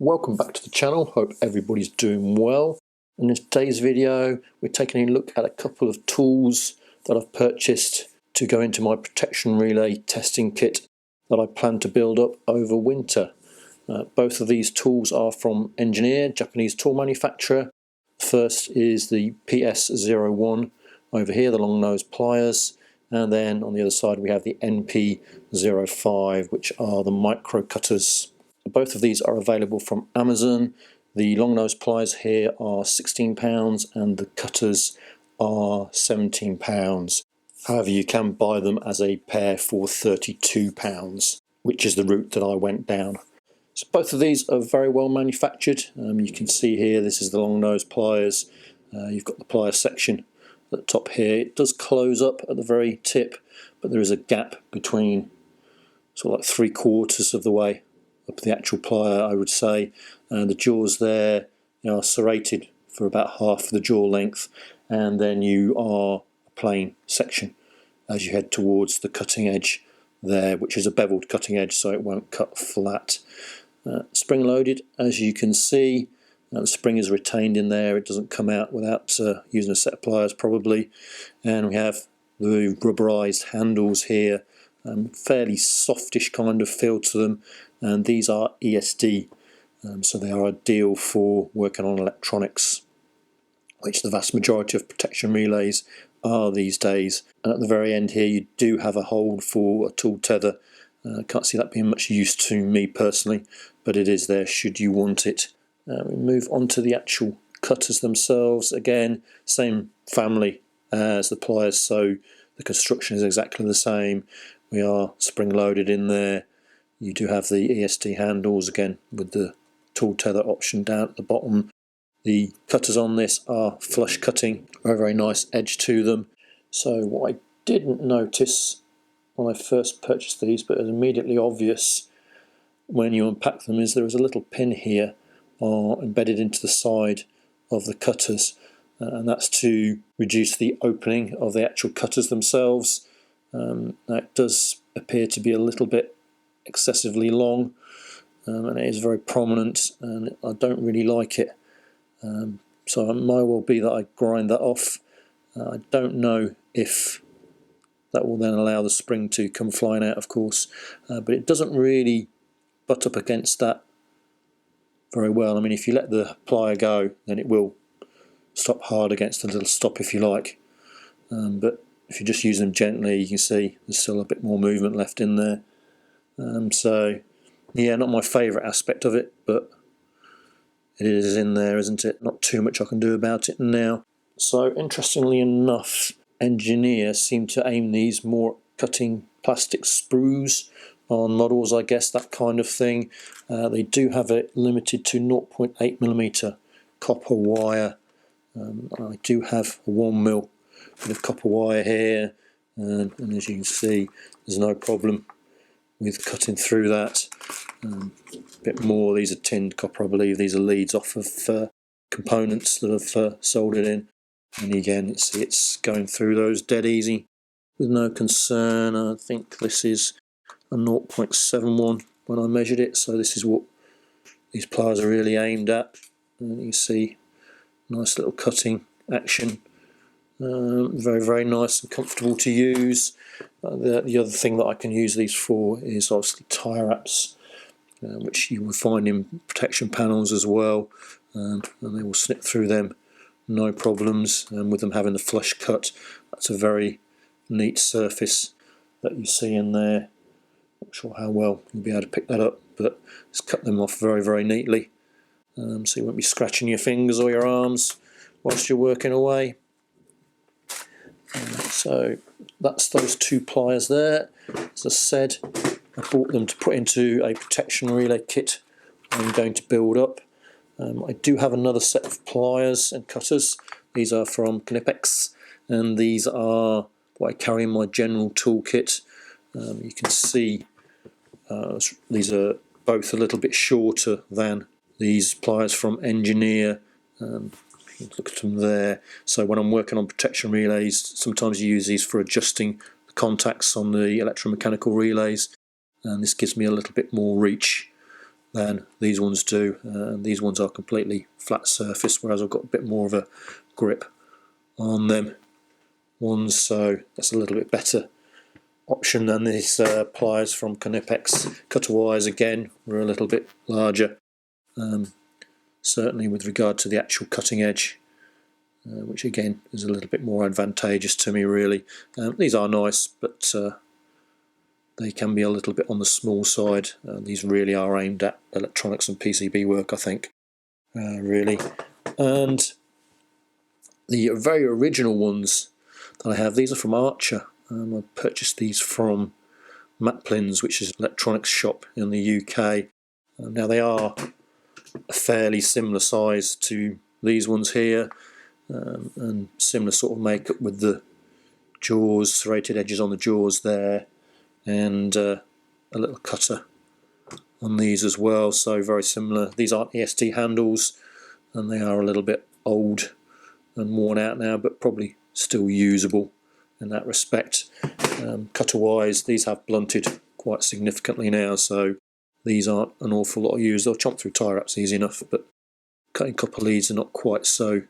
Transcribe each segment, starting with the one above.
Welcome back to the channel. Hope everybody's doing well. In this today's video, we're taking a look at a couple of tools that I've purchased to go into my protection relay testing kit that I plan to build up over winter. Both of these tools are from Engineer, Japanese tool manufacturer. First is the PS01 over here, the long nose pliers, and then on the other side we have the NP05, which are the micro cutters. Both of these are available from Amazon. The long nose pliers here are £16 and the cutters are £17. However, you can buy them as a pair for £32, which is the route that I went down. So both of these are very well manufactured. You can see here, this is the long nose pliers. You've got the plier section at the top here. It does close up at the very tip, but there is a gap between sort of like 3/4 of the way up the actual plier, I would say. And the jaws there are serrated for about half the jaw length, and then you are a plain section as you head towards the cutting edge there, which is a beveled cutting edge, so it won't cut flat. Spring loaded, as you can see. The spring is retained in there, it doesn't come out without using a set of pliers probably. And we have the rubberized handles here, fairly softish kind of feel to them, and these are ESD, so they are ideal for working on electronics, which the vast majority of protection relays are these days. And at the very end here you do have a hold for a tool tether. Can't see that being much use to me personally, but it is there should you want it. We move on to the actual cutters themselves. Again, same family as the pliers, so the construction is exactly the same. We are spring loaded in there. You do have the ESD handles again with the tool tether option down at the bottom. The cutters on this are flush cutting, very nice edge to them. So what I didn't notice when I first purchased these, but is immediately obvious when you unpack them, is there is a little pin here embedded into the side of the cutters, and that's to reduce the opening of the actual cutters themselves. That does appear to be a little bit excessively long, and it is very prominent, and I don't really like it. So it might well be that I grind that off. I don't know if that will then allow the spring to come flying out, of course, but it doesn't really butt up against that very well. I mean, if you let the plier go, then it will stop hard against the little stop if you like, but if you just use them gently, you can see there's still a bit more movement left in there. So yeah, not my favourite aspect of it, but it is in there, isn't it? Not too much I can do about it now. So interestingly enough, Engineer seem to aim these more at cutting plastic sprues on models, I guess, that kind of thing. They do have it limited to 0.8mm copper wire. I do have a 1mm bit of copper wire here, and as you can see, there's no problem with cutting through that. A bit more, these are tinned copper, I believe. These are leads off of components that I've soldered in, and again it's going through those dead easy with no concern. I think this is a 0.71 when I measured it, so this is what these pliers are really aimed at. And you see nice little cutting action, very nice and comfortable to use. The other thing that I can use these for is obviously tie wraps, which you will find in protection panels as well, and they will snip through them no problems. And with them having the flush cut, that's a very neat surface that you see in there. Not sure how well you'll be able to pick that up, but it's cut them off very neatly, so you won't be scratching your fingers or your arms whilst you're working away. So that's those two pliers there. As I said, I bought them to put into a protection relay kit I'm going to build up. I do have another set of pliers and cutters. These are from Knipex, and these are what I carry in my general toolkit. You can see these are both a little bit shorter than these pliers from Engineer. Look at them there. So when I'm working on protection relays, sometimes you use these for adjusting the contacts on the electromechanical relays, and this gives me a little bit more reach than these ones do. These ones are completely flat surface, whereas I've got a bit more of a grip on them ones, so that's a little bit better option than these pliers from Knipex. Cutter wires again were a little bit larger, certainly with regard to the actual cutting edge, which again is a little bit more advantageous to me really. These are nice, but they can be a little bit on the small side. These really are aimed at electronics and PCB work, I think, really. And the very original ones that I have, these are from Archer. I purchased these from Pliers, which is an electronics shop in the UK. Now they are a fairly similar size to these ones here, and similar sort of makeup with the jaws, serrated edges on the jaws there, and a little cutter on these as well, so very similar. These aren't EST handles, and they are a little bit old and worn out now, but probably still usable in that respect. Cutter wise, these have blunted quite significantly now, so these aren't an awful lot of use. They'll chomp through tie wraps easy enough, but cutting copper leads are not quite so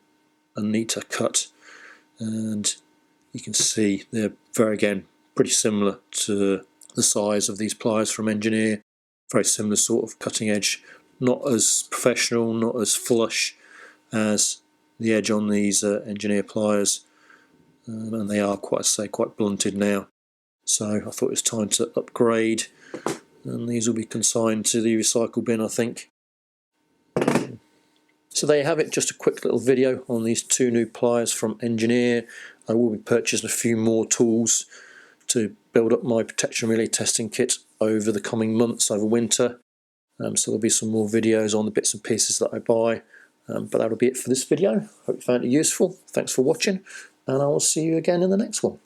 a neater cut. And you can see they're again pretty similar to the size of these pliers from Engineer. Very similar sort of cutting edge, not as professional, not as flush as the edge on these Engineer pliers, and they are quite blunted now. So I thought it was time to upgrade, and these will be consigned to the recycle bin, I think. So there you have it, just a quick little video on these two new pliers from Engineer. I will be purchasing a few more tools to build up my protection relay testing kit over the coming months, over winter. So there'll be some more videos on the bits and pieces that I buy. But that'll be it for this video. Hope you found it useful. Thanks for watching, and I will see you again in the next one.